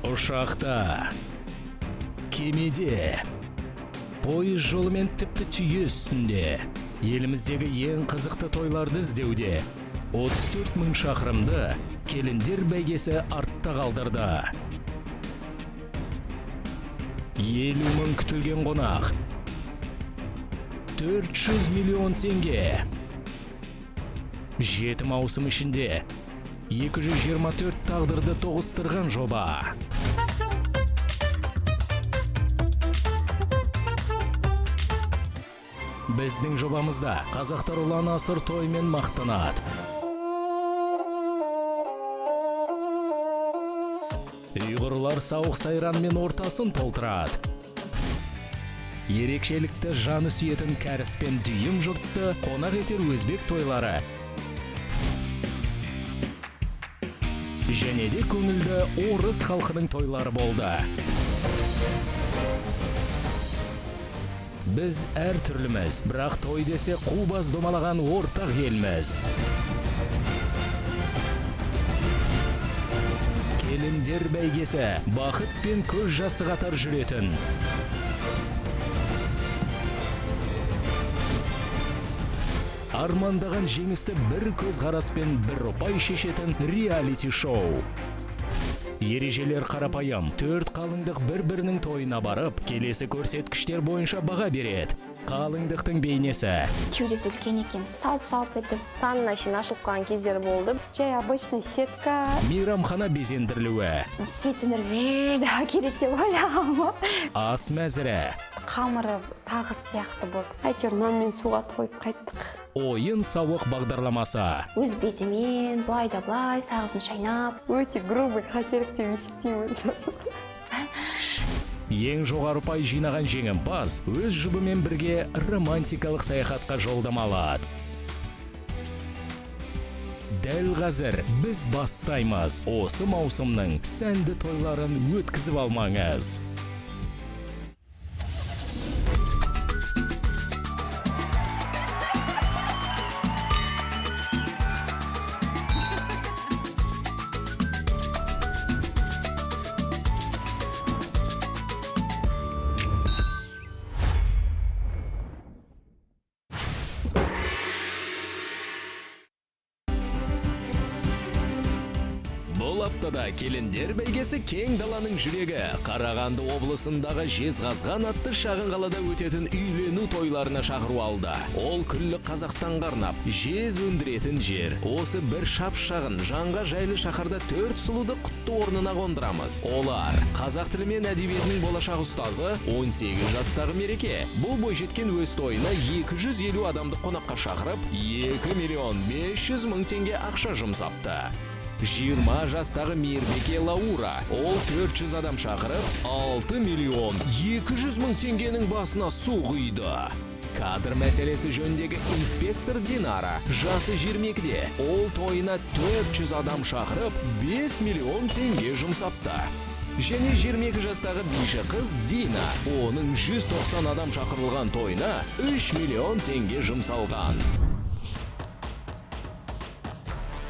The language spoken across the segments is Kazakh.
Ұшақта, кемеде, пойыз жолымен тіпті түйе үстінде, еліміздегі ең қызықты тойларды іздеуде 34 мың шақырымды келіндер бәйгесі артта қалдырды. 50 мың күтілген қонақ, 400 миллион теңге. 7 маусым ішінде 224 тағдырды тоғыстырған жоба. Біздің жобамызда қазақтар ұлан асыр тоймен мақтанады. Ұйғырлар сауық сайранмен ортасын толтырады. Ерекшелікті жаны сүйетін кәріс пен дүйім жұртты қонақ етер өзбек тойлары. Және де көңілді орыс халқының тойлары болды. Біз әр түрліміз, бірақ той десе қубаз домалаған ортақ елміз. Келіндер бәйгесі, бақыт пен көз жасы қатар жүретін. Армандаған жеңісті бір көз қараспен бір ұпай шешетін реалити шоу. Ережелер қарапайым, 4 қалыңдық бір-бірінің тойына барып, келесі көрсеткіштер бойынша баға береді. Қалыңдықтың бейнесі. Кеудесі үлкен екен, салып-салып етіп, санына шейін ашылып қалған кездері болды. Жай обычный сетка. Мейрамхана безендірілуі. Свет сөндіріп керек деп ойлағанмын. Ас мәзірі. Қамыры сағыз сияқты болды. Әйтеуір нан мен суға тойып қайттық. Ойын сауық бағдарламасы. Өз бетімен, былай да былай, сағызын шайнап. Өте грубый қателік деп есептеймін. Ең жоғары ұпай жинаған жеңімпаз өз жұбымен бірге романтикалық саяхатқа жолдама алады. Дәл қазір біз бастаймыз. Осы маусымның сәнді тойларын өткізіп алмаңыз. Бұл аптада келіндер бәйгесі кең даланың жүрегі. Қарағанды облысындағы Жезқазған атты шағын қалада өтетін үйлену тойларына шақыру алды. Ол күллі Қазақстанға арнап, жез өндіретін жер. Осы бір шап-шағын жанға жайлы шаһарда 4 сұлуды құтты орнына қондырамыз. Олар қазақ тілі мен әдебиетінің болашақ ұстазы 18 жастағы Мереке. Бұл бойжеткен өз тойына 250 адамды қонаққа шақырып, 2 миллион 500 мың теңге ақша жұмсапты. 20 жастағы Мейірбеке Лаура. Ол 400 адам шақырып, 6 миллион 200 мың теңгенің басына су құйды. Кадр мәселесі жөніндегі инспектор Динара. Жасы 22-де. Ол тойына 400 адам шақырып, 5 миллион теңге жұмсапты. Және 22 жастағы биші қыз Дина. Оның 190 адам шақырылған тойына 3 миллион теңге жұмсалған.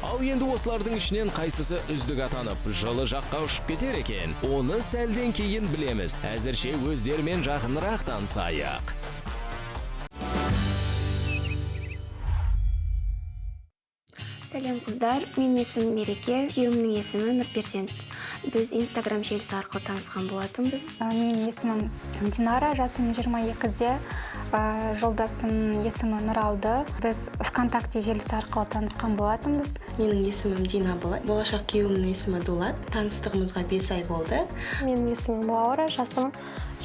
Ал енді осылардың ішінен қайсысы үздік атанып, жылы жаққа ұшып кетер екен, оны сәлден кейін білеміз. Әзірше өздерімен жақынырақ танысайық. Сәлем қыздар, менің есімім Мереке, күйеуімнің есімі Нұрперзент. Біз Инстаграм желісі арқылы танысқан болатынбыз. Менің есімім Динара, жасым 22-де, жолдасым есімі Нұралды. Біз ВКонтакте желісі арқылы танысқан болатынбыз. Менің есімім Дина болады. Болашақ күйеуімнің есімі Дулат. Таныстығымызға 5 ай болды. Менің есімім Лаура, жасым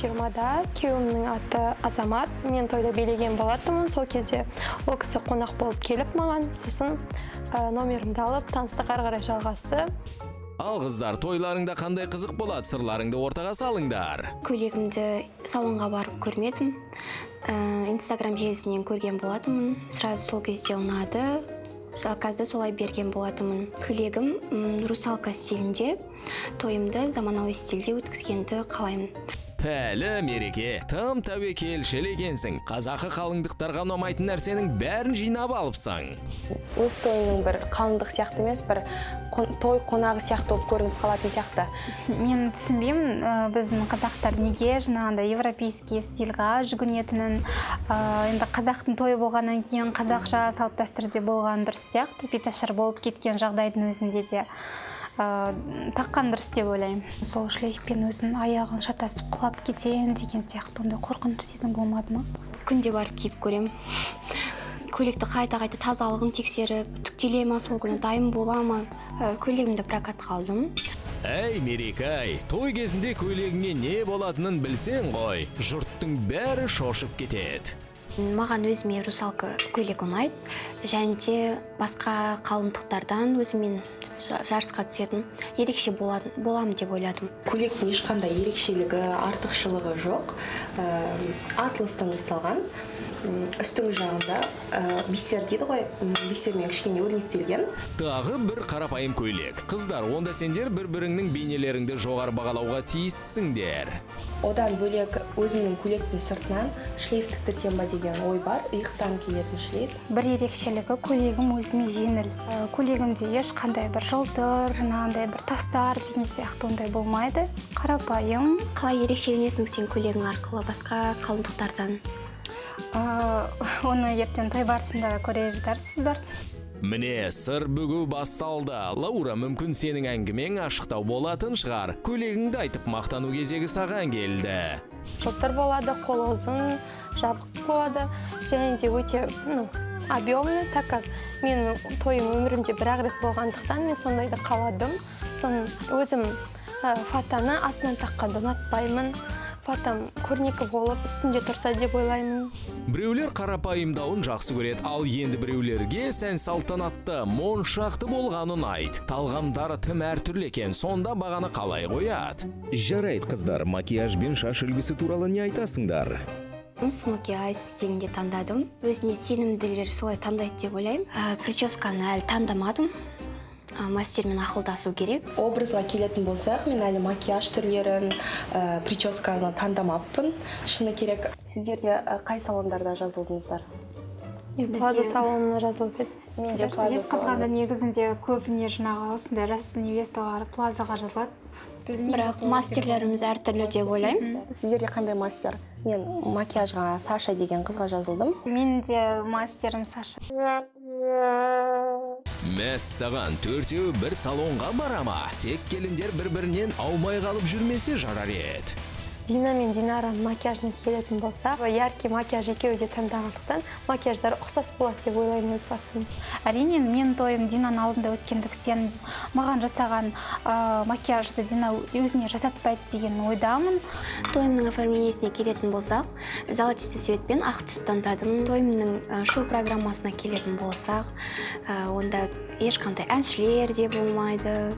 20-да, күйеуімнің аты Азамат. Мен тойда билеген болатынмын. Сол кезде ол кісі қонақ болып келіп маған, сосын номерімді алып, таныстық ары қарай жалғасты. Ал қыздар, тойларыңда қандай қызық болады, сырларыңды ортаға салыңдар. Көйлегімді салонға барып көрмедім. Инстаграм желісінен көрген болатынмын. Сразу сол кезде ұнады. Заказды солай берген болатынмын. Көйлегім русалка стилінде, тойымды заманауи стилде өткізгенді қалаймын. Пәлі мереке, тым тәуекелшіл екенсің. Қазақы қалыңдықтарға ұнамайтын нәрсенің бәрін жинап алыпсың. Өз тойының бір қалыңдық сияқты емес, бір той қонағы сияқты болып көрініп қалатын сияқты. Мен түсінбеймін, біздің қазақтар неге жаңағындай европейский стильға жүгінетінін. Енді қазақтың тойы болғаннан кейін қазақша салт дәстүрде болған дұрыс сияқты, беташар болып кеткен жағдайдың өзінде де таққан дұрыс деп ойлаймын. Сол шлейфпен өзін аяғын шатасып құлап кетейін деген сияқты ондай қорқынышты сезім болмады ма? Күнде барып киіп көрем. Көйлекті қайта тазалығын тексеріп, түктеле ма сол күні дайын бола ма? Көйлегімді прокатқа алдым. Әй, Мерекай, той кезінде көйлегіңе не болатынын білсең ғой, жұрттың бәрі шошып кетеді. Маған өзіме русалка көйлек ұнайды, және де басқа қалыңдықтардан өзімен жарысқа түсетін ерекше боламын деп ойладым. Көйлектің ешқандай ерекшелігі, артықшылығы жоқ. Атластан жасалған. Үстіңгі жағында бисер дейді ғой, бисермен кішкене өрнектелген. Тағы бір қарапайым көйлек. Қыздар, онда сендер бір-біріңнің бейнелеріңді жоғары бағалауға тиіссіңдер. Одан бөлек өзімнің көйлектің сыртынан шлейфтік тіртемба деген ой бар, иықтан келетін шлейф. Бір ерекшелігі көйлегім өзіме жеңіл. Көйлегімде ешқандай бір жылтыр, жаңағындай бір тастар деген сияқты ондай болмайды. Қарапайым. Қалай ерекшеленесің сен көйлегің арқылы басқа қалыңдықтардан? Оны ертең той барысында көре жатарсыздар. Міне, сыр бүгу басталды. Лаура, мүмкін сенің әңгімең ашықтау болатын шығар. Көйлегіңді айтып мақтану кезегі саған келді. Жылтыр болады, қол ұзын, жабық болады, және де өте объемный, так как мен тойым өмірімде бір-ақ рет болғандықтан мен сондайды қаладым. Сосын өзім фатаны астынан таққанды ұнатпаймын. Фатам көрнекі болып үстінде тұрса деп ойлаймын. Біреулер қарапайымдауын жақсы көреді, ал енді біреулерге сән салтанатты, моншақты болғаны ұнайды. Талғамдары тым әртүрлі екен, сонда бағаны қалай қояды? Жарайды қыздар, макияж бен шаш үлгісі туралы не айтасыңдар? Макияж стилінде таңдадым. Өзіне сенімділер солай таңдайды деп ойлаймын. Прическаны әлі таңдамадым. Мастермен ақылдасу керек. Образға келетін болсақ, мен әлі макияж түрлерін, прическаны таңдамаппын. Шыны керек. Сіздерде қай салондарда жазылдыңыздар? Плаза салонына жазылып еді. Жез қызғанда негізінде көбіне жаңағы осындай жас невесталар плазаға жазылады. Бірақ мастерлеріміз әртүрлі деп ойлаймын. Сіздерде қандай мастер? Мен макияжға Саша деген қызға жазылдым. Мен де мастерім Саша. Мәссаған, төртеу бір салонға барама. Тек келіндер бір-бірінен аумай қалып жүрмесе жарар еді. Дина мен Динара макияжына келетін болса, яркий макияж екеуі де таңдағандықтан макияждар ұқсас болады деп ойлаймын өз басым. Әрине, мен тойым Динаның алдында өткендіктен маған жасаған макияжды Дина өзіне жасатпайды деген ойдамын. Тойымның оформлениесіне келетін болсақ, золотисты цветпен ақ түсті таңдадым. Тойымның шоу программасына келетін болсақ, онда ешқандай әншілер де болмайды,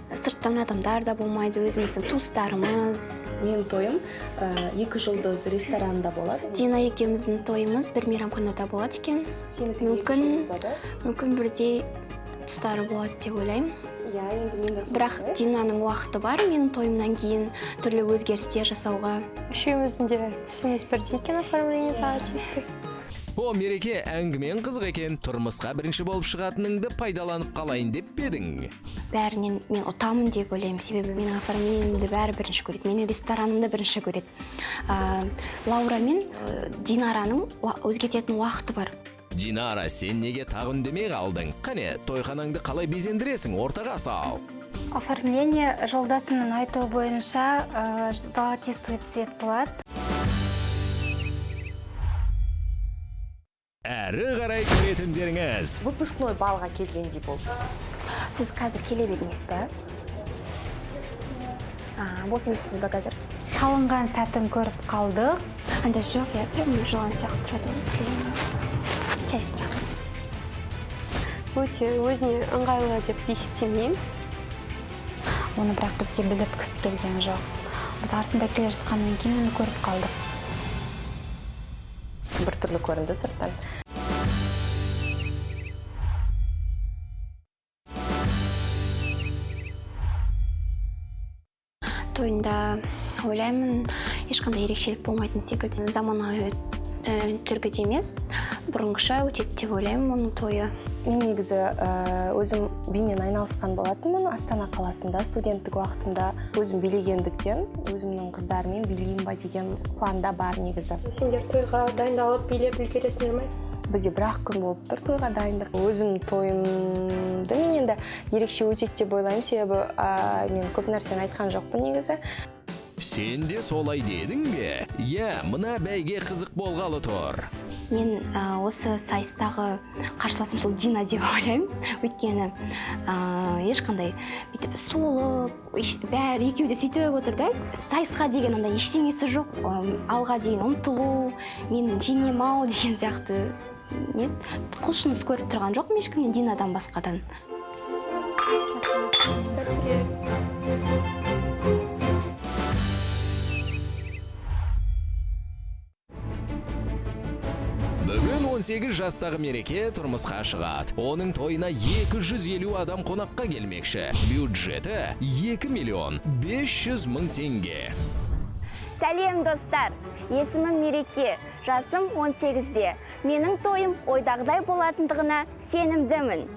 сырттан адамдар да болмайды, өзіміздің туыстарымыз. Мен тойым 2 жұлдыз ресторанында болады. Дина екеуміздің тойымыз бір мейрамханада болады екен. Мүмкін бірдей тұстары болады деп ойлаймын. Бірақ Динаның уақыты бар, менің тойымнан кейін түрлі өзгерістер жасауға. Үшеуміздің де түсіміз бірдей екен, оформление золотисты. О, Мереке, әңгімен қызық екен. Тұрмысқа бірінші болып шығатыныңды пайдаланып қалайын деп бедің? Бәрінен мен ұтамын деп ойлаймын, себебі менің оформлениемді бәрі бірінші көреді, менің ресторанымды бірінші көреді. Лаура мен Динараның өзгететін уақыты бар. Динара, сен неге тағы үндемей қалдың? Қане, тойханаңды қалай безендіресің, ортаға сал. Оформление жолдасымның айтуы бойынша золотистой цвет болады. Әрі қарай көретіндеріңіз. Выпускной балға келгендей болды. Сіз қазір келе бермейсіз бе? Бос емессіз бе қазір? Қалынған сәтін көріп қалдық. Анда жоқ, я прям жылан сияқты тұрады. Жарайды, рахмет. Өте өзіне ыңғайлы деп есептемеймін. Оны бірақ бізге білдірткісі келген жоқ. Біз артында келе жатқаннан кейін оны көріп қалдық. Біртүрлі көрінді сырттан. Тойында ойлаймын ешқандай ерекшелік болмайтын секілді, заманауи түргіде емес, бұрынғыша өтеді деп ойлаймын оның тойы. Мен негізі өзім бимен айналысқан болатынмын Астана қаласында студенттік уақытымда. Өзім билегендіктен өзімнің қыздарымен билеймін ба деген планда бар негізі. Сендер тойға дайындалып билеп үлгересіңдер ме? Бізде бір-ақ күн болып тұр тойға дайындық. Өзім тойымды мен енді ерекше өтеді деп ойлаймын, себебі мен көп нәрсені айтқан жоқпын негізі. Сен де солай дедің бе? Иә, мына бәйге қызық болғалы тұр. Мен осы сайыстағы қарсыласым сол Дина деп ойлаймын. Өйткені ешқандай бүйтіп солып, бәрі екеуі де сөйтіп отыр да. Сайысқа деген андай ештеңесі жоқ. Алға дейін ұмтылу, мен жеңем-ау деген сияқты құлшыныс көріп тұрған жоқпын ешкімнен Динадан басқадан. Бүгін 18 жастағы Мереке тұрмысқа шығады. Оның тойына 250 адам қонаққа келмекші. Бюджеті 2 миллион 500 мың теңге. Сәлем достар, есімім Мереке, жасым 18-де. Менің тойым ойдағыдай болатындығына сенімдімін.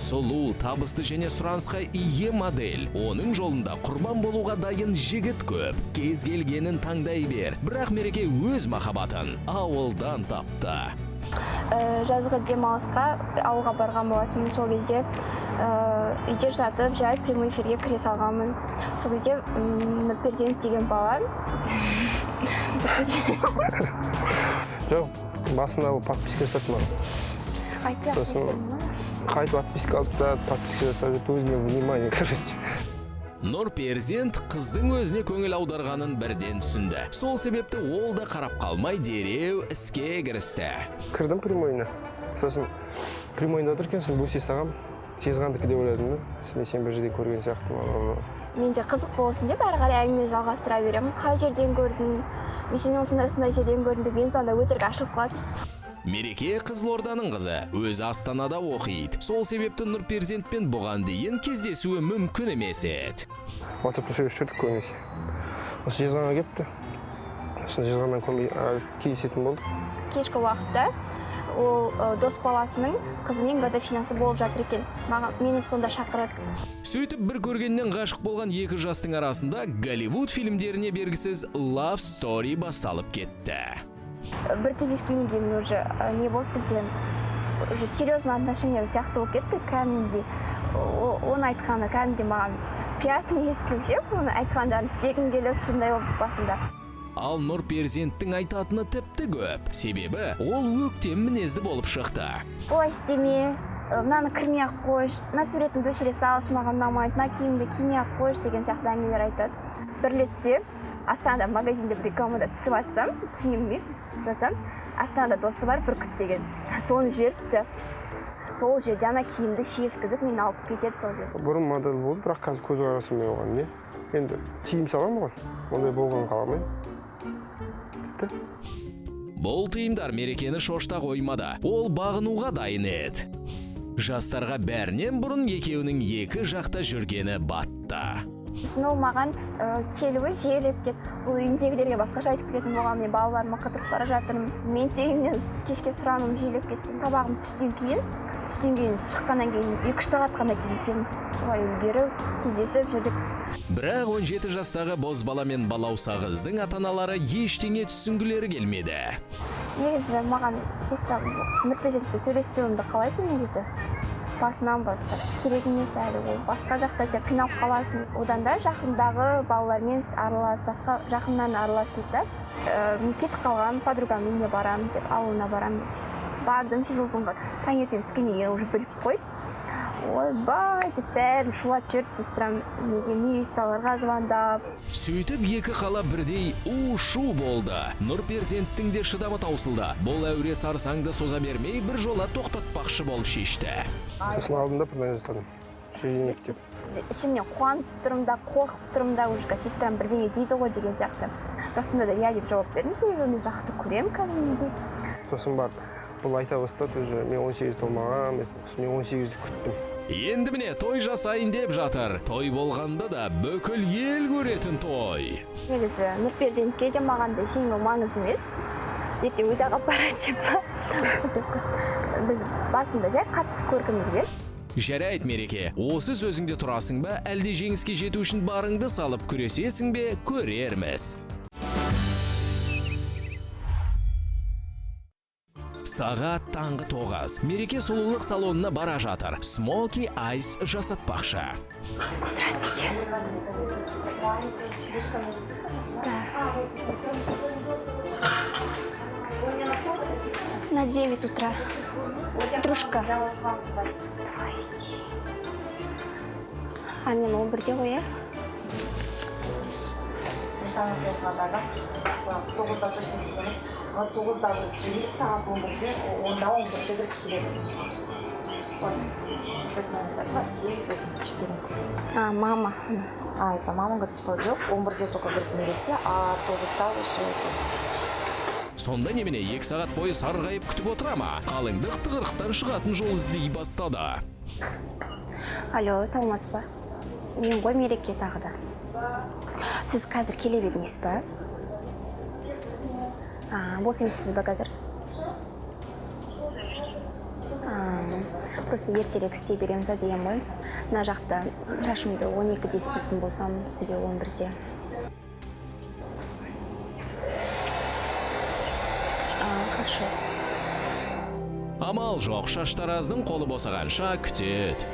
Сұлу, табысты және сұранысқа ие модель. Оның жолында құрбан болуға дайын жігіт көп. Кез келгенін таңдай бер. Бірақ Мереке өз махаббатын ауылдан тапты. Жазғы демалысқа ауылға барған болатынмын. Сол кезде үйде жатып, жай прямой эфирге кіре салғанмын. Сол кезде Нұрперзент деген бала. Жоқ, басында ол подписка жасады маған. Сосын қайтып подписка алып зат, подписка жасап жүрді, өзіне внимание, короче. Нұрперзент қыздың өзіне көңіл аударғанын бірден түсінді. Сол себепті ол да қарап қалмай дереу іске кірісті. Кірдім прямойына. Сосын прямойында отыр екен, сосын бөлсе сағам. Жезғандікі деп ойладым да. Сен бір жерде көрген сияқты. Менде қызық болсын деп әрі қарай әңгіме жалғастыра беремін. Қай жерден көрдің? Мен сені осындай жерден көрдім деген сонда өтірік ашылып қалады. Мереке Қызылорданың қызы, өзі Астанада оқиды. Сол себепті Нұрперзентпен бұған дейін кездесуі мүмкін емес еді. WhatsApp-та сөйлесіп жүрдік көбінесе. Осы Жезғанға келіпті. Сосын Жезғаннан кездесетін болдық. Кешкі уақытта ол дос баласының қызымен годовщинасы болып жатыр екен. Мені сонда шақырады. Сөйтіп бір көргеннен ғашық болған екі жастың арасында Голливуд фильмдеріне бергісіз love story басталып кетті. Бір кездескеннен кейін уже не болды бізден, уже серьезный отношения сияқты болып кетті кәдімгідей. Оны айтқаны кәдімгідей маған приятно естіліп ше, оны айтқандарын істегім келіп сондай болып басында. Ал Нұрперзенттің айтатыны тіпті көп. Себебі ол өктем мінезді болып шықты. Олай істеме, мынаны кірмей-ақ қойш, мына суретіңді өшіре салшы, маған ұнамайды, мына киімді кимей-ақ қойш деген сияқты әңгімелер айтады. Бір ретте Астанада магазинде бір рекламада түсіп атсам, киіммен түсіп атсам, Астанада досы бар Бүркіт деген. Соны жіберіпті. Сол жерде ана киімді шешкізіп, мен алып кетеді сол жерде. Бұрын модель болды, бірақ қазір көз қарасымен оған не? Енді тиым салам оған, ондай болған қаламайм. Бітті. Бұл тиымдар Мерекені шошта қоймады. Ол бағынуға дайын еді. Жастарға бәрінен бұрын екеуінің екі жақта жүргені батты. Сосын ол маған келуі жиелеп кет. Бұл үйіндегілерге басқаша айтып кететін болған, мен балаларыма қыдырып бара жатырмын. Мен үйімнен кешке сұраным жиелеп кетті. Сабағым түстен кейін шыққаннан кейін 2-3 сағат қана кездесеміз. Солай үлгеріп, кездесіп жүрдік. Бірақ 17 жастағы бозбала мен балауса қыздың ата-аналары ештеңе түсінгілері келмеді. Негізі маған сестрам Нұрперзентпен сөйлеспеуімді қалайтын негізі. Басынан бастап. Керек емес әлі ол. Басқа жақта сен қиналып қаласың. Одан да жақындағы балалармен аралас, басқа жақыннан аралас дейді. Кетіп қалған подругамның үйіне барамын деп, ауылына барамын деп. Бардым, сезілсін ғой. Таңертең түскеннен кейін уже біліп қойды. Ойбай деп бәрін шулап жүрді сестрам, милицияларға звондап. Сөйтіп екі қала бірдей у-шу болды. Нұрперзенттің де шыдамы таусылды. Бұл әуре сарсаңды соза бермей бір жола тоқтатпақшы болып шешті. Сосын алдында бірден жасадым. Жиынек деп. ішімнен қуанып тұрмын да қорқып тұрмын да уже сестрам бірдеңе дейді ғой деген сияқты. Бірақ сонда да иә деп жауап бердім, себебі мен жақсы көремін кәдімгідей. Сосын барып бұл айта бастады, уже мен 18 толмаған, мен 18-ді күттім. Енді міне той жасайын деп жатыр. Той болғанда да бүкіл ел көретін той. Негізі Нұрперзентке де маған да ештеңе маңызды емес. Ерте өзі ағып барады деп. Біз басында жай қатысып көргіміз келді. Жарайды Мереке, осы сөзіңде тұрасың ба, әлде жеңіске жету үшін барыңды салып күресесің бе, көрерміз. Сағат таңғы 9. Мереке сұлулық салонына бара жатыр. Smoky Eyes жасатпақшы. Здравствуйте. На 9 утра. Дружка. Давайте. А мен 11-де ғой, е? А, мама. А, это мама, говорит, типа, жоқ, 11-де только, говорит, Мереке, а 9-да уже это. Сонда немене 2 сағат бойы сарғайып күтіп отыра ма? Қалыңдық тығырықтан шығатын жол іздей бастады. Алло, саламатсыз ба? Мен ғой Мереке тағы да. Сіз қазір келе бермейсіз ба? Бос емессіз ба қазір? Просто ертерек істей береміз деген ғой. Мына жақта шашымды 12-де істейтін болсам, сізге 11-де. Хорошо. Амал жоқ, шаштараздың қолы босағанша күтеді.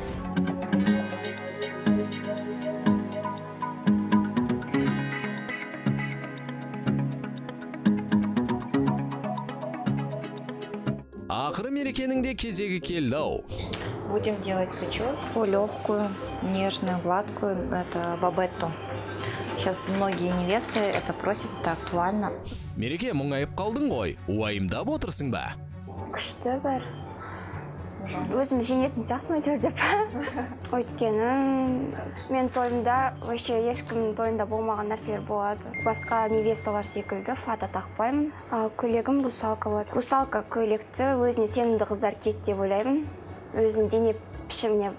Ақыры Мерекенің де кезегі келді ау. Будем делать прическу легкую, нежную, гладкую, это бабетту. Сейчас многие невесты это просят, это актуально. Мереке, мұңайып қалдың ғой, уайымдап отырсың ба? Күшті бар. Өзім жеңетін сияқтымын әйтеуір деп. Өйткені мен тойымда вообще ешкімнің тойында болмаған нәрселер болады. Басқа невесталар секілді фата тақпаймын. Ал көйлегім русалка болады. Русалка көйлекті өзіне сенімді қыздар киеді деп ойлаймын. Өзінің дене пішіміне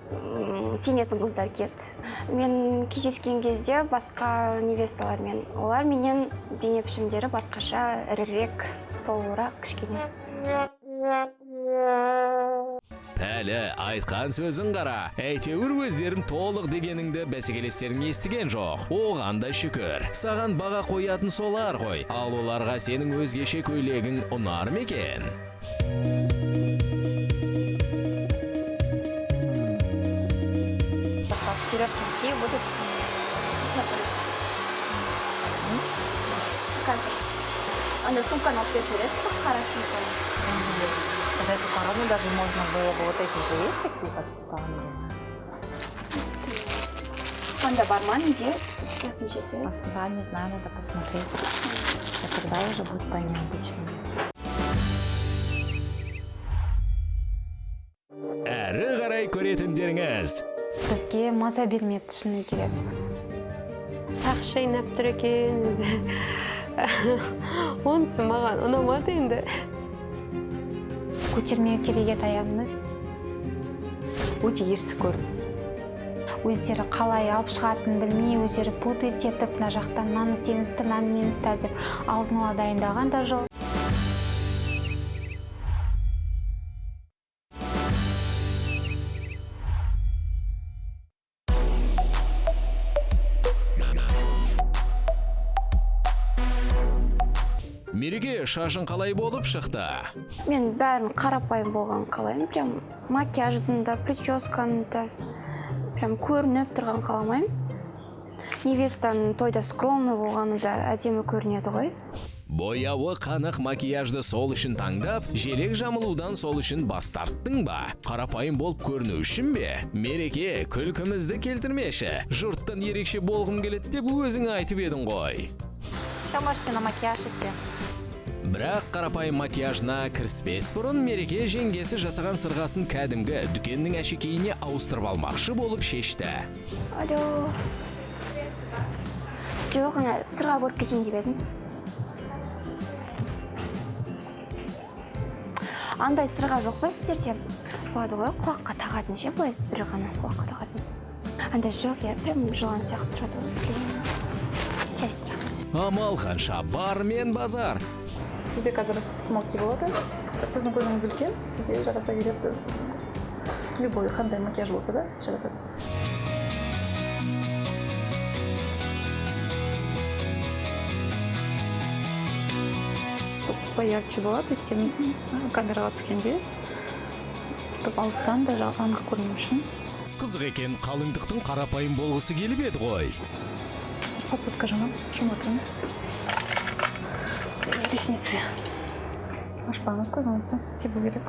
сенетін қыздар киеді. Мен кездескен кезде басқа невесталармен, олар менен дене пішімдері басқаша, ірірек, толығырақ кішкене. Пәлі, айтқан сөзін қара. Әйтеуір өздерін толық дегеніңді бәсекелестерің естіген жоқ. Оған да шүкір. Саған баға қоятын солар ғой. Ал оларға сенің өзгеше көйлегің ұнар ма екен? Сережки какие будут? Қазір. Анда сумканы алып беріп жібересіз ба? Қара сумканы. Под эту корону даже можно было бы вот эти же есть такие под Анда бар ма неде? Істейтін жерде? Да, не знаю, надо посмотреть. А тогда уже будет по-необычному. Әрі қарай көретіндеріңіз. Бізге маза бермеді шыны керек. Сақшы ойнап тұр екен. Онысы маған ұнамады енді. Көтермеу керек еді аяғымды. Өте ерсі көрінді. Өздері қалай алып шығатынын білмей, өздері путает етіп, мына жақтан мынаны сен істе, мынаны мен істе деп алдын ала дайындаған да жоқ. Мереке, шашын қалай болып шықты? Мен бәрін қарапайым болған қалаймын. Прям макияждың да, прическаның да прям көрініп тұрған қаламаймын. Невестаның тойда скромный болғаны да әдемі көрінеді ғой. Бояуы қанық макияжды сол үшін таңдап, желек жамылудан сол үшін бас тарттың ба? Қарапайым болып көріну үшін бе? Мереке, күлкімізді келтірмеші. Жұрттан ерекше болғым келеді деп өзің айтып едің ғой. Все можете на макияж идти. Бірақ қарапайым макияжына кіріспес бұрын мереке жеңгесі жасаған сырғасын кәдімгі дүкеннің әшекейіне ауыстырып алмақшы болып шешті. Алло. Жоқ, ана сырға көріп кетейін деп едім. Андай сырға жоқ па сіздерде? Болады ғой, құлаққа тағатын ше, былай бір ғана құлаққа тағатын. Андай жоқ, я прям жылан сияқты тұрады. Жарайды, рахмет. Амал қанша бар мен базар. Бізде қазір смоки болады. Сіздің көзіңіз үлкен, сізге жараса келеді. Любой қандай макияж болса да сізге жарасады. Поярче болады, өйткені камераға түскенде алыстан да анық көріну үшін. Қызық екен, қалыңдықтың қарапайым болғысы келіп еді ғой. Попутка жаман, жұмып отырмыз. Ресницы. Ашпаңыз көзіңізді, тебу керек.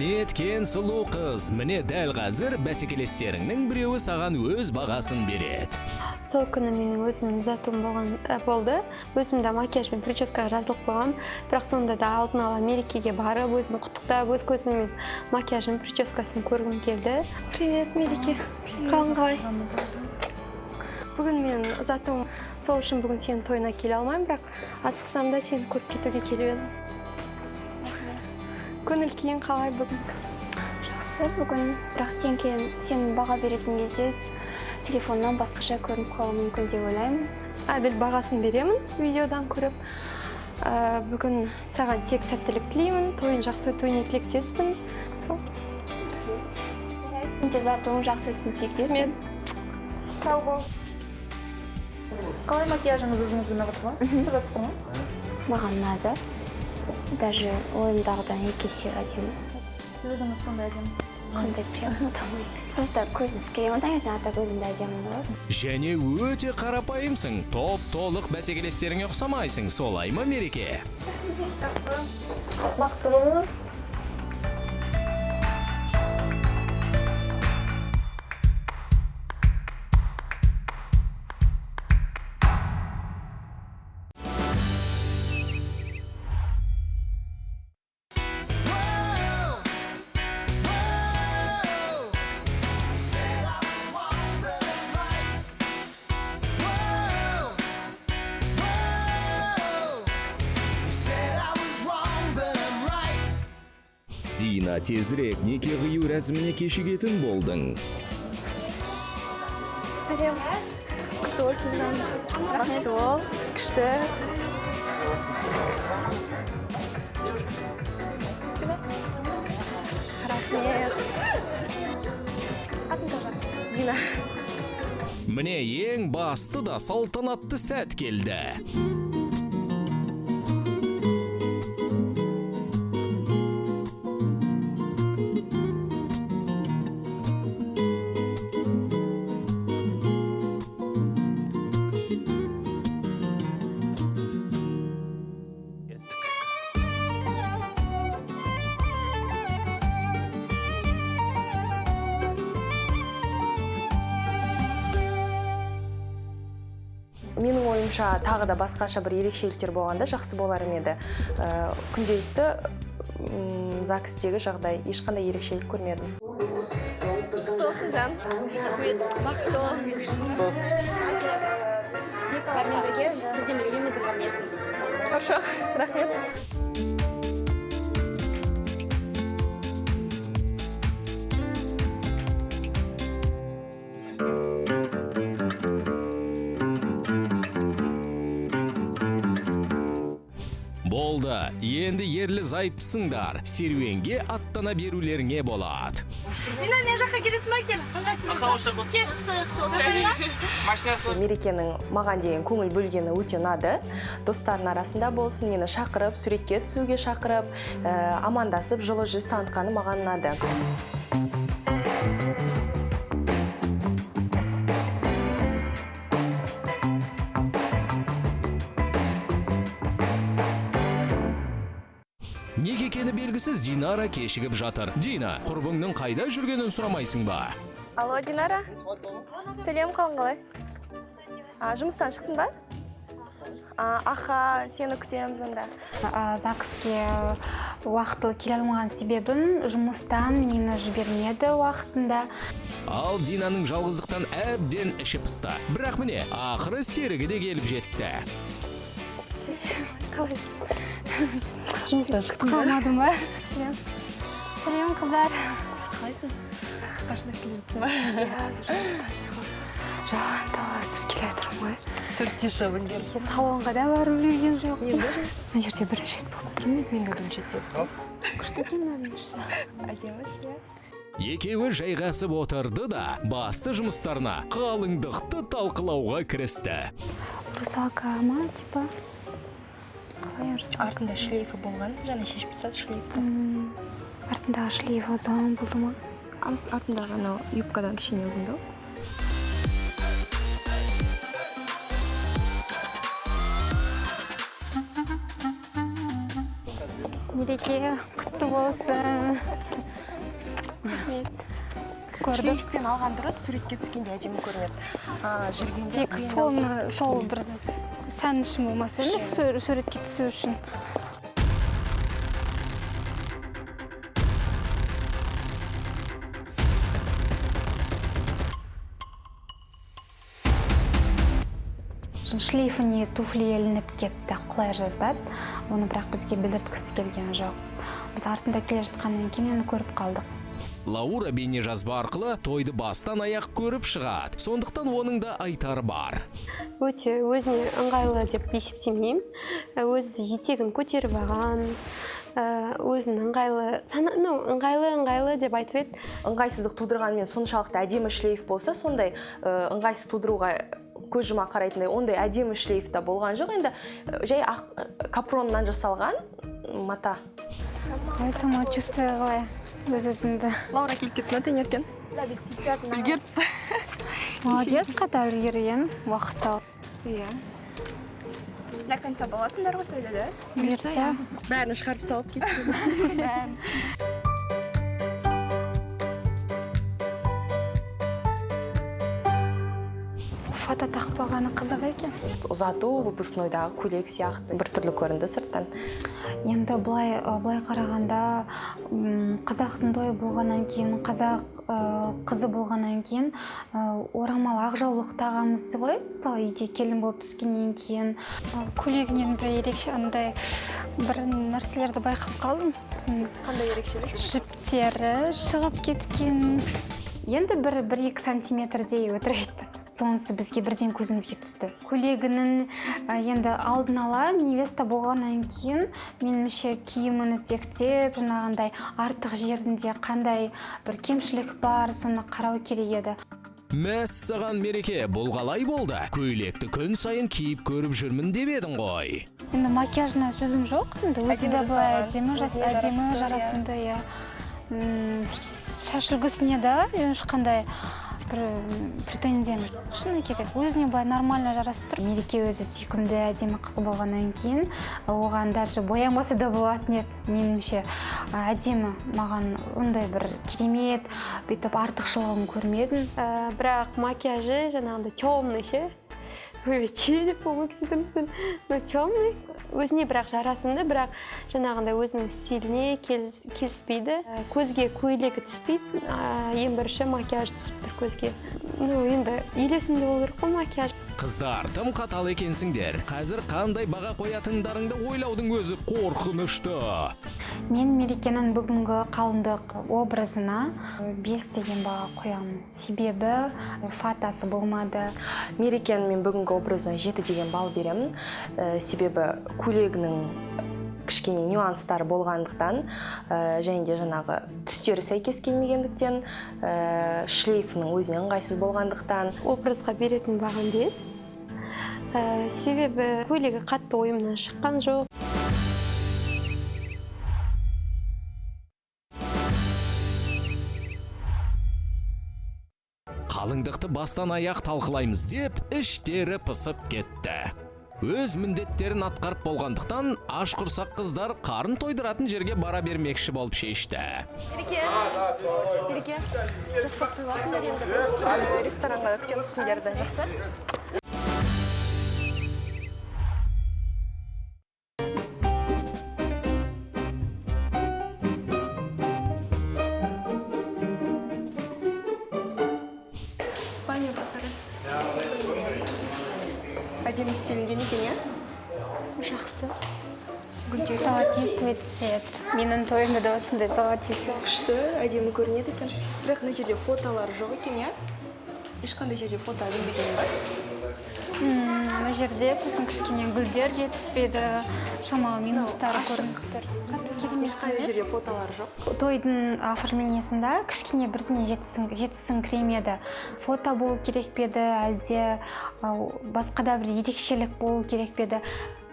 Неткен сұлу қыз, міне дәл қазір бәсекелестеріңнің біреуі саған өз бағасын береді. Сол күні менің өзімнің ұзатуым болды. Өзімді макияж мен прическаға жазылып қойғам. Бірақ сонда да алдын ала мерекеге барып, өзімді құттықтап, өз көзіммен макияжын, прическасын көргім келді. Привет, Мереке. Қалай? Бүгін мен ұзатуым, сол үшін бүгін сенің тойына келе алмаймын, бірақ асықсам да сені көріп кетуге келіп едім. Көңіл күйің қалай бүгін? Жақсы, бүгін. Бірақ сен баға беретін кезде телефоннан басқаша көрініп қалуы мүмкін деп ойлаймын. Әбіл бағасын беремін видеодан көріп. Бүгін саған тек сәттілік тілеймін, тойын жақсы өтуіне тілектеспін. Сен де ұзатуың жақсы өтсін тілектеспін. Сау бол. Қалай макияжыңыз өзіңізге ұнап отыр ма? Сіз қатысты ма? Маған ұнады. Даже ойымдағыдан 2 есе әдемі. Сіз өзіңіз сондай әдемісіз. Қандай приятно мысль. Просто көзіміз келемін, таңертең ата көзімді әдемі болады. Және өте қарапайымсың, топ-толық бәсекелестеріңе ұқсамайсың, солай ма Мереке? Бақытты болыңыз. Дина, тезірек неке қию рәсіміне кешігетін болдың. Сәлем. Құтты болсын жаным. Рахмет ол. Күшті. Рахмет. Атың қажа? Дина. Міне ең басты да салтанатты сәт келді. Менің ойымша тағы да басқаша бір ерекшеліктер болғанда жақсы болар еді. Күнделікті ЗАГСтегі жағдай ешқандай ерекшелік көрмедім. Құтты болсын жан. Рахмет. Бақытты бол. Бәрмен бірге бізден үйленемізді көрмесін. Хорошо. Рахмет. Болды, енді ерлі зайыптысыңдар, серуенге аттана берулеріңе болады. Дина, не жаққа келесің ба кел? Мерекенің маған деген көңіл бөлгені өте ұнады. Достардың арасында болсын, мені шақырып, суретке түсуге шақырып, амандасып, жылы жүз танытқаны маған ұнады. Неге екені белгісіз Динара кешігіп жатыр. Дина, құрбыңның қайда жүргенін сұрамайсың ба? Алло, Динара. Сәлем, қалың қалай? Жұмыстан шықтың ба? Аха, сені күтеміз онда. ЗАГСке уақытылы келе алмаған себебін жұмыстан мені жібермеді уақытында. Ал Динаның жалғыздықтан әбден іші пысты. Бірақ міне, ақыры серігі де келіп жетті. Жұмыстан шықтың қалмадың ба? Сәлем, қыздар. Қалайсың? Сашынап келе жатсың ба? Жұмыстан шығып, жан таласып келе жатырмын ғой. Төртте шығып үлгеріпсің. Салонға да барып үлгерген жоқ. Мына жерде бір рет болып тұрмын. Мен көрдім жетпеді. Күшті екен мамаша. Әдемі ше. Екеуі жайғасып отырды да, басты жұмыстарына қалыңдықты талқылауға кірісті. Русалка ма, типа? Қалай Артында шлейфі болған, жаңа шешіп тастады шлейфті. Артындағы шлейф ұзын болды ма? Артындағы анау юбкадан кішкене ұзындау. Мереке құтты болсын. Шлейфпен алған дұрыс, суретке түскенде әдемі көрінеді. Жүргенде Тек сол бір сән үшін болмаса, суретке түсу үшін. Шлейфіне туфли ілініп кетті, құлай жаздады. Оны бірақ бізге білдірткісі келген жоқ. Біз артында келе жатқаннан кейін оны көріп қалдық. Лаура бейне жазба арқылы тойды бастан аяқ көріп шығады. Сондықтан оның да айтары бар. Өте өзіне ыңғайлы деп есептемеймін. Өзі етегін көтеріп алған, өзінің ыңғайлы деп айтып еді. Ыңғайсыздық тудырғанмен соншалықты әдемі шлейф болса, сондай ыңғайсыз тудыруға көз жұма қарайтындай ондай әдемі шлейфта болған жоқ. Енді жай капроннан жасалған мата. Қалай самочувствие қалай? Өз-өзіңді. Лаура келіп кетті ме таңертең? Үлгерді. Молодец, қатар үлгерген уақытта. Иә. Ләктемсе боласыңдар ғой тойда да? Бұйырса. Бәрін шығарып салып кетті. Фото тақпағаны қызық екен. Ұзату выпускнойдағы көйлек сияқты біртүрлі көрінді сырттан. Енді былай қарағанда қазақтың тойы болғаннан кейін, қазақ қызы болғаннан кейін орамал ақ жаулық тағамыз ғой. Мысалы үйде келін болып түскеннен кейін көйлегінен бір ерекше андай бір нәрселерді байқап қалдым. Қандай ерекшелік? Жіптері шығып кеткен. Енді 1-2 сантиметрдей өтірік айтпас. Сонысы бізге бірден көзімізге түсті. Көйлегінің енді алдын ала невеста болғаннан кейін меніңше киімін үтіктеп, жаңағындай артық жерінде қандай бір кемшілік бар, соны қарау керек еді. Мәссаған Мереке, бұл қалай болды? Көйлекті күн сайын киіп көріп жүрмін деп едің ғой. Енді макияжына сөзім жоқ. Өзі де былай әдемі жарасымды. Шаш үлгісіне де ешқандай бір претензиям жоқ. Шыны керек, өзіне былай нормально жарасып тұр. Мереке өзі сүйкімді әдемі қызы болғаннан кейін оған даже боямасы да болатын еді. Меніңше әдемі, маған ондай бір керемет бүйтіп артықшылығын көрмедім. Бірақ макияжы жаңағындай темный ше. Че деп болмайды, но темный. Өзіне бірақ жарасымды, бірақ жаңағындай өзінің стиліне келіспейді. Көзге көйлегі түспейді, ең бірінші макияж түсіп тұр көзге. Енді үйлесімді болу керек қой макияж. Қыздар, тым қатал екенсіңдер. Қазір қандай баға қоятындарыңды ойлаудың өзі қорқынышты. Мен Мерекенің бүгінгі қалыңдық образына 5 деген баға қоямын. Себебі фотосы болмады. Мерекенің мен бүгінгі образына 7 деген балл беремін. Себебі көйлегінің кішкене нюанстары болғандықтан, және де жаңағы түстері сәйкес келмегендіктен, шлейфінің өзіне ыңғайсыз болғандықтан. Образға беретін бағам 5. Себебі көйлегі қатты ойымнан шыққан жоқ. Қалыңдықты бастан аяқ талқылаймыз деп, іштері пысып кетті. өз міндеттерін атқарып болғандықтан аш құрсақ қыздар қарын тойдыратын жерге бара бермекші болып шешті. Мереке, жақсы тойлатыңдар енді біз ресторанға күтеміз сендерді, жақсы? Әдемі стилінген екен, иә? Жақсы. Золотистый цвет. Менің тойымда да осындай золотистый. Күшті, әдемі көрінеді екен. Бірақ мына жерде фотолар жоқ екен, иә? Ешқандай жерде фото ілінбеген ба? Мына жерде сосын кішкене гүлдер жетіспеді, шамалы минустары көрініп тұр. Ешқандай жерде фотолар жоқ. Тойдың оформлениясында кішкене бірдеңе жетісіңкіремеді. Фото болу керек пе еді, әлде басқа да бір ерекшелік болу керек пе еді.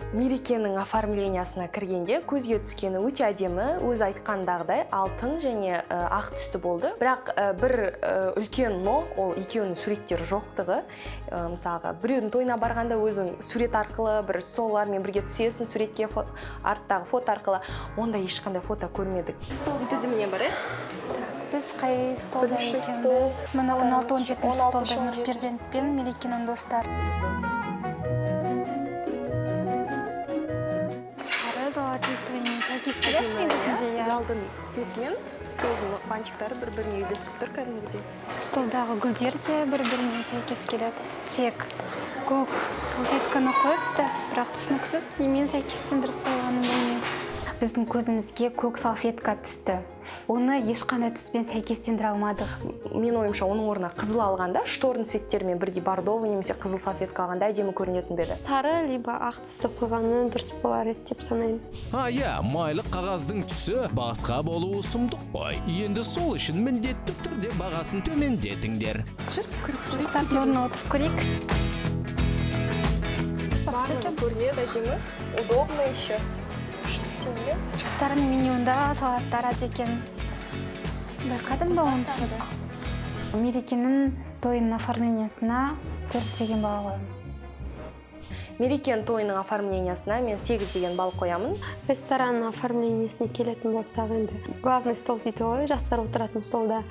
Мерекенің оформлениясына кіргенде көзге түскені өте әдемі, өзі айтқандағыдай алтын және ақ түсті болды. Бірақ бір үлкен но, ол екеуінің суреттері жоқтығы. Мысалға, біреудің тойына барғанда өзің сурет арқылы, бір солармен бірге түсесің суретке, арттағы фото арқылы, онда ешқандай фото көрмедік. Столдың тізіміне бар, Біз қай столда екенбіз? Мына 16-17 столда Нұрперзент пен Мерекенің достары. Золотистыймен сәйкес келеді негізінде, иә. Залдың цветімен столдың бантиктары бір-біріне үйлесіп тұр кәдімгідей. Столдағы гүлдер де бір-біріне сәйкес келеді. Тек көк салфетканы қойыпты, бірақ түсініксіз немен сәйкестендіріп қойғанын білмеймін. Біздің көзімізге көк салфетка түсті. Оны ешқандай түспен сәйкестендіре алмадық. Мен ойымша оның орнына қызыл алғанда, шторын цветтермен бірге бордовый немесе қызыл салфетка алғанда әдемі көрінетін беді. Сары либо ақ түсті қойғаны дұрыс болар еді деп санаймын. Иә, майлы қағаздың түсі басқа болуы сұмдық қой. Енді сол үшін міндетті түрде бағасын төмендетіңдер. Старт орнына отырып көрейік. Барлығы көрінеді әдемі, удобно еще. Жастардың менюында салаттар екен. Байқадым ба онысы да? Мерекенің тойының оформлениясына 4 деген баға қоямын. Мерекен тойының оформлениясына мен 8 деген балл қоямын. Ресторанның оформлениясына келетін болсақ енді. Главный стол дейді ғой, жастар отыратын столда.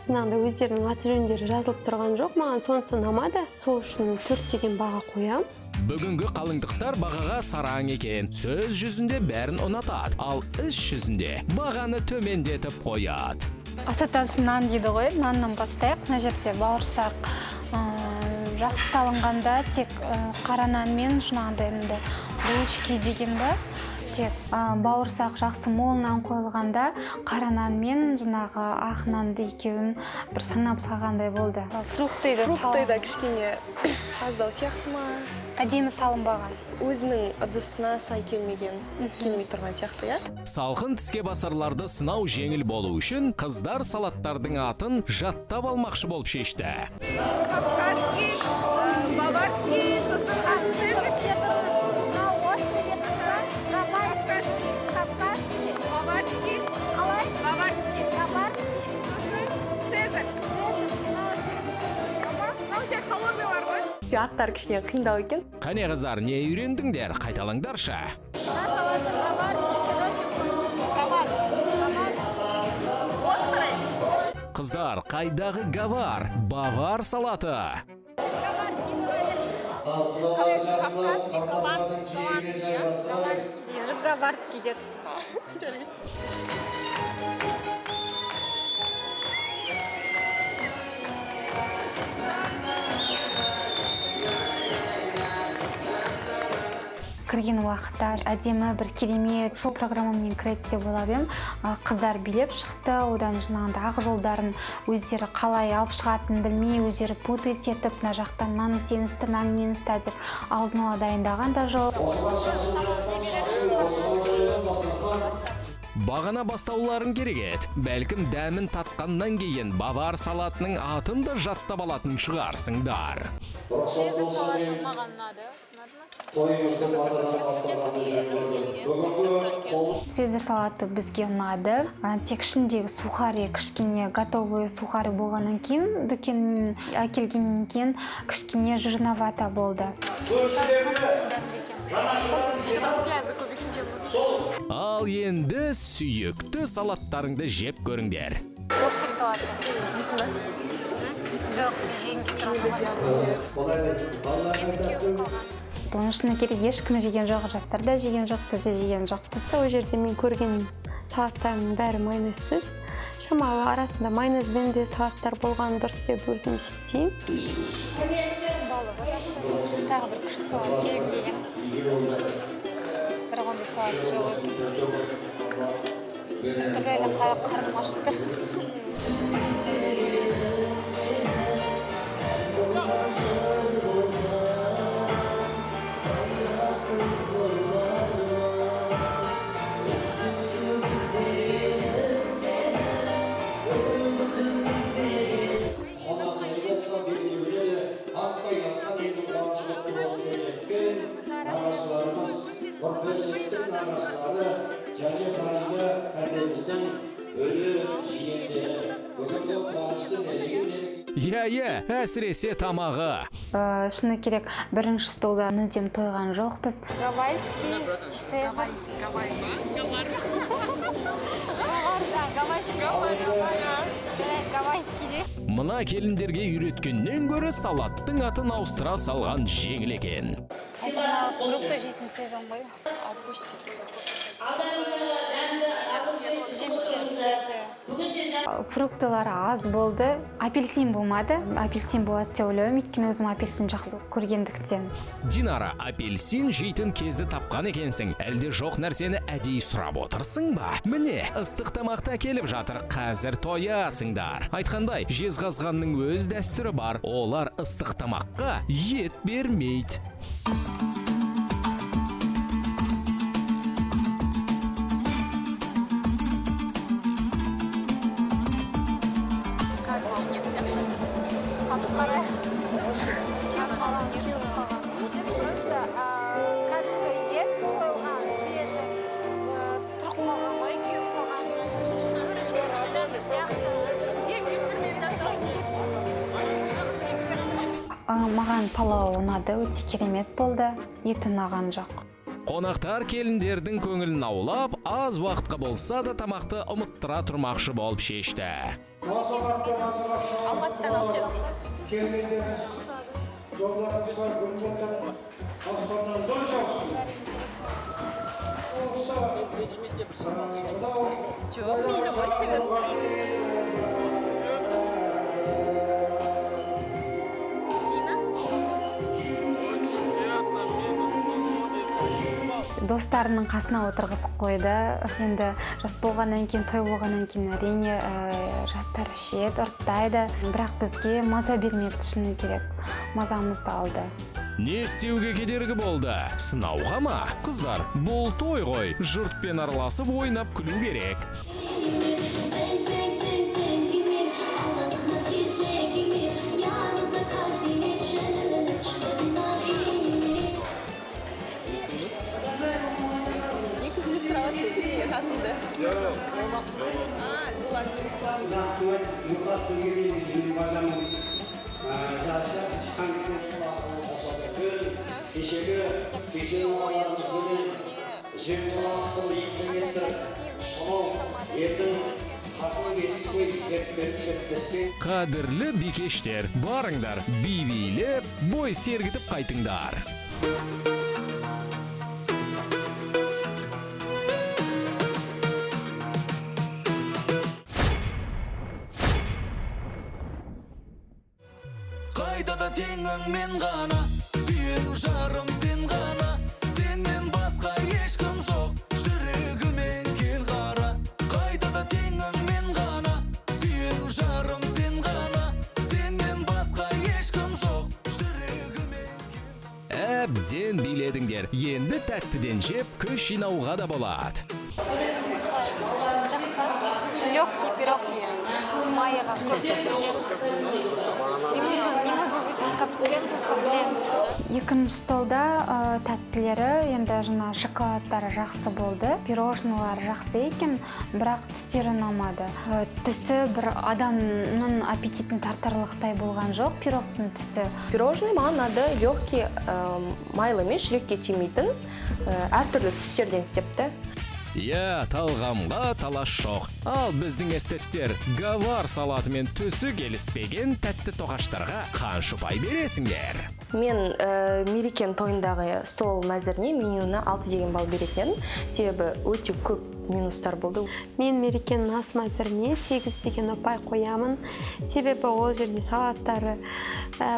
Мынандай өздерінің аты жөндері жазылып тұрған жоқ. Маған сонысы ұнамады. Сол үшін 4 деген баға қоямын. Бүгінгі қалыңдықтар бағаға сараң екен. Сөз жүзінде бәрін ұнатады, ал іс жүзінде бағаны төмендетіп қояды. Асатасы нан дейді ғой, наннан бастайық. Мына жерде бауырсақ жақсы салынғанда тек қара нан мен жаңағыдай булочки деген ба, тек бауырсақ жақсы мол нан қойылғанда қара нан мен жаңағы ақ нанды екеуін бір санап салғандай болды. Фрукты да кішкене аздау сияқты ма? Әдемі салынбаған. Өзінің ыдысына сай келмей тұрған сияқты, иә? Салқын тіске басарларды сынау жеңіл болу үшін қыздар салаттардың атын жаттап алмақшы болып шешті. Кавказский, баварский, сосын цезарь, Аттар кішкене қиындау екен. Қане қыздар, не үйрендіңдер? Қайталаңдаршы. Қыздар, қайдағы гавар? Бавар салаты. Гаварский дед. Кірген уақытта әдемі бір керемет шоу программамен кіреді деп ойлап едім. Қыздар билеп шықты, одан жаңағыдай ақ жолдарын өздері қалай алып шығатынын білмей, өздері путать етіп, мына жақтан мынаны сеністі, мынаны меністі деп алдын ала дайындаған да жоқ. Бағана бастауларын керек еді. Бәлкім дәмін татқаннан кейін бавар салатының атын да жаттап алатын шығарсыңдар. Цезарь салаты бізге ұнады. Тек ішіндегі сухари кішкене готовый сухари болғаннан кейін, дүкеннен әкелгеннен кейін кішкене жирновато болды. енді сүйікті салаттарыңды жеп көріңдер. Острый салат. Жоқ, бұның ішіне керек ешкім жеген жоқ, жастар да жеген жоқ, біз де жеген жоқпыз. Ол жерде мен көрген салаттардың бәрі майонезсіз. Шамалы арасында майонезбен де салаттар болған дұрыс деп өзім есептеймін. Тағы бір күшті салат жеп деген. Бір қонды салат жоқ екен. Түрлі қарным ашып тұр. Иә, әсіресе тамағы. Шыны керек, бірінші столда мүлдем тойған жоқпыз. Мына келіндерге үйреткеннен көрі салаттың атын ауыстыра салған жеңіл екен. Фрукты жейтін сезон ғой. Фруктылары аз болды. Апельсин болмады. Апельсин болады деп ойлаймын, өйткені өзім апельсин жақсы көргендіктен. Динара, апельсин жейтін кезді тапқан екенсің. Әлде жоқ нәрсені әдейі сұрап отырсың ба? Міне, ыстық тамақта келіп жатыр, қазір тоясыңдар. Айтқандай, жезқазғанның өз дәстүрі бар. Олар ыстық тамаққа ет бермейді. Маған палау ұнады, өте керемет болды, ет ұнаған жоқ. Қонақтар келіндердің көңілін аулап, аз уақытқа болса да тамақты ұмыттыра тұрмақшы болып шешті. Достарының қасына отырғызып қойды. Енді жас болғаннан кейін, той болғаннан кейін әрине жастар ішеді, ұрттайды. Бірақ бізге маза бермеді, шыны керек. Мазамызды алды. Не істеуге кедергі болды? Сынауға ма? Қыздар, бұл той ғой. Жұртпен араласып ойнап күлу керек. Қадірлі бикештер, барыңдар, би-билеп, бой сергітіп қайтыңдар. Қайда да теңің мен ғана, сүйен жарым сен ғана, сенен басқа ешкім жоқ, жүрегімен кел қара. Қайда да теңің мен ғана, сүйен жарым сен ғана, сенен басқа ешкім жоқ, жүрегімен кел. Әбден биледіңдер, енді тәттіден жеп көш жинауға да болады. Жақсы, легкий пирог майыға көп Екінші столда тәттілері, енді жаңа шоколадтары жақсы болды, пирожнылары жақсы екен, бірақ түстері ұнамады. Түсі бір адамның аппетитін тартарлықтай болған жоқ, пирогтың түсі. Пирожный маған ұнады, легкий, майлы емес, жүрекке тимейтін, әртүрлі түстерден істепті. Я талғамға талаш жоқ. Ал біздің эстеттер гавар салатымен түсі келіспеген тәтті тоқаштарға қанша ұпай бересіңдер? Мен мерекен тойындағы стол мәзіріне менюны 6 деген балл беретін. Себебі өте көп минустар болды. Мен мерекенің ас мәзіріне 8 деген ұпай қоямын. Себебі ол жерде салаттары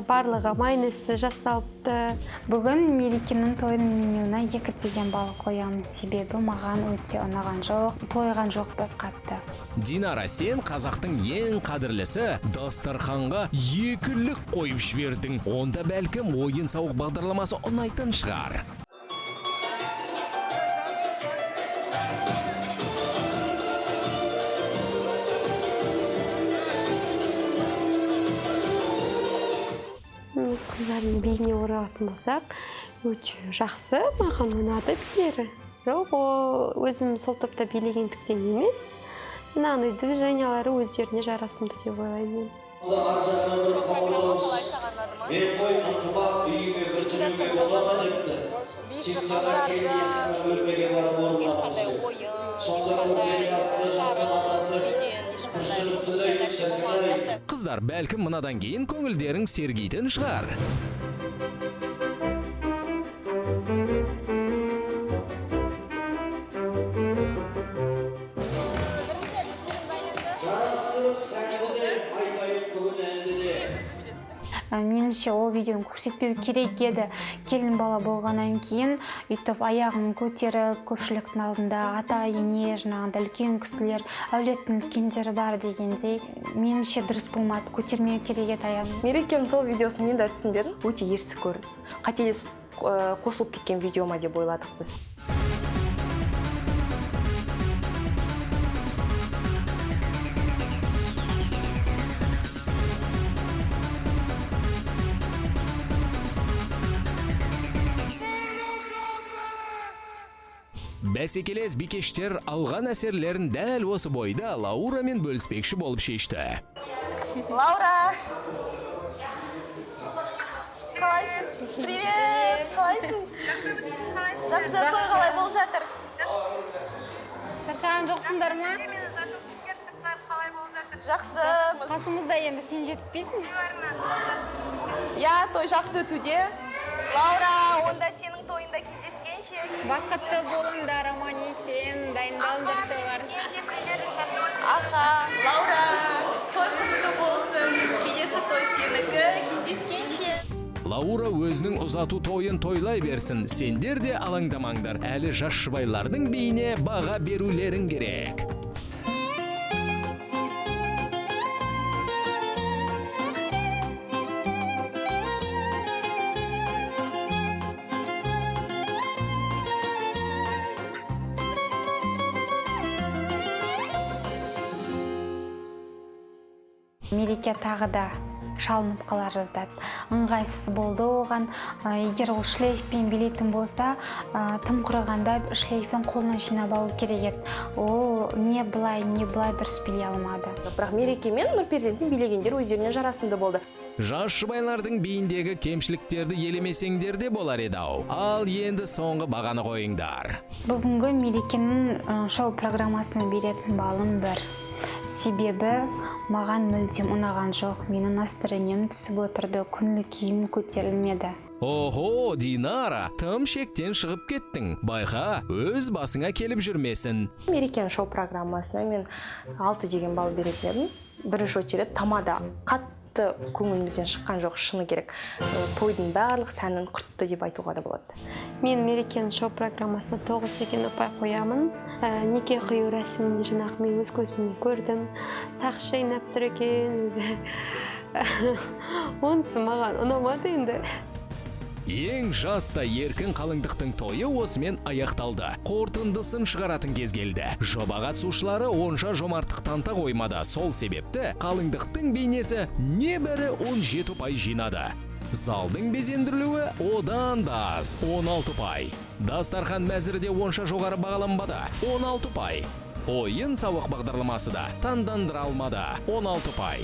барлығы майонезсіз жасалыпты. Бүгін мерекенің тойының менюна 2 деген балл қоямын. Себебі маған өте ұнаған жоқ, тойған жоқ біз қатты. Динара, сен қазақтың ең қадірлісі дастарханға екілік қойып жібердің. Онда бәлкім ойын сауық бағдарламасы ұнайтын шығар. Қыздардың биіне оралатын болсақ, өте жақсы, маған ұнады билері. Жоқ, ол өзім сол топта билегендіктен емес. Мынандай движениялары өздеріне жарасымды деп ойлаймын. Қыздар, бәлкім мынадан кейін көңілдерің сергейтін шығар. Меніңше ол видеоны көрсетпеу керек еді. Келін бала болғаннан кейін үйтіп аяғын көтеріп көпшіліктің алдында ата ене жаңағындай үлкен кісілер, әулеттің үлкендері бар дегендей, меніңше дұрыс болмады, көтермеу керек еді аяғын. Мерекенің сол видеосын мен де түсінбедім. Өте ерсі көрді. Қателесіп қосылып кеткен видео ма деп ойладық біз. Бәсекелес бикештер алған әсерлерін дәл осы бойда Лаурамен бөліспекші болып шешті. Лаура! Қалайсың? Привет! Қалайсың? Жақсы, той қалай болып жатыр? Шаршаған жоқсыңдар ма? Жақсы. Қасымызда енді сен жетіспейсің? Я, той жақсы өтуде. Лаура, онда сенің тойында кездескенше. Бақытты болыңдар, аман есен, дайындалыңдар тойлар. Аха, Лаура, той құтты болсын. Келесі той сенікі, кездескенше. Лаура өзінің ұзату тойын тойлай берсін. Сендер де алаңдамаңдар. Әлі жас жұбайлардың биіне баға берулерің керек. Мереке тағы да шалынып қала жаздады. Ыңғайсыз болды оған. Егер ол шлейфпен билейтін болса, тым құрығанда шлейфпен қолына жинап алу керек еді. Ол не былай дұрыс билей алмады. Бірақ мереке мен Нұрперзенттің билегендер өздеріне жарасымды болды. Жас жұбайлардың биіндегі кемшіліктерді елемесеңдер де болар еді-ау. Ал енді соңғы бағаны қойыңдар. Бүгінгі мерекенің шоу программасына беретін балым 1. Себебі маған мүлдем ұнаған жоқ. Менің настроением түсіп отырды, көңіл күйім көтерілмеді. Охо, Динара, тым шектен шығып кеттің. Байқа, өз басыңа келіп жүрмесін. Мерекен шоу программасына мен 6 деген балл беретін едім. Бірінші очередь тамада қатты көңілімізден шыққан жоқ, шыны керек. Тойдың барлық сәнін құртты деп айтуға да болады. Мен мерекенің шоу программасына 9 деген ұпай қоямын. Неке қию рәсімінде жаңағы мен өз көзіммен көрдім. Сақшы ойнап тұр екен өзі. Онысы маған ұнамады енді. Ең жаста еркін қалыңдықтың тойы осымен аяқталды. Қорытындысын шығаратын кез келді. Жоба қатысушылары онша жомарттық танта қоймады. Сол себепті қалыңдықтың бейнесі небәрі 17 ұпай жинады. Залдың безендірілуі одан да аз, 16 ұпай. Дастархан мәзірде онша жоғары бағаланбады, 16 ұпай. Ойын сауық бағдарламасы да таңдандыра алмады, 16 ұпай.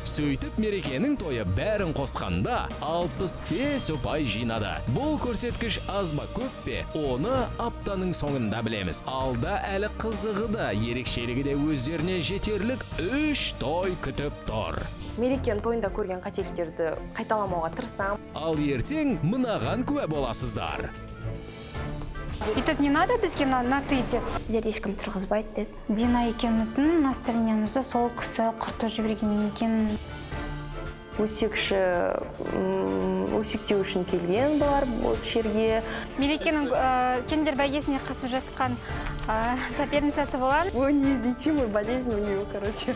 Сөйтіп мерекенің тойы бәрін қосқанда 65 ұпай жинады. Бұл көрсеткіш аз ба көп пе? Оны аптаның соңында білеміз. Алда әлі қызығы да, ерекшелігі де өздеріне жетерлік 3 той күтіп тұр. Мерекенің тойында көрген қателіктерді қайталамауға тырысам. Ал ертең мынаған куә боласыздар. Бүйтіп не надо бізге на ты деп. Сіздерді ешкім тұрғызбайды деді. Дина екеуміздің настроениемізді сол кісі құртып жіберген екен. Өсектеу үшін келген бұлар осы жерге. Мерекенің кендер бәйгесіне қатысып жатқан соперницасы болған. Ой, неизлечимая болезнь у него, короче.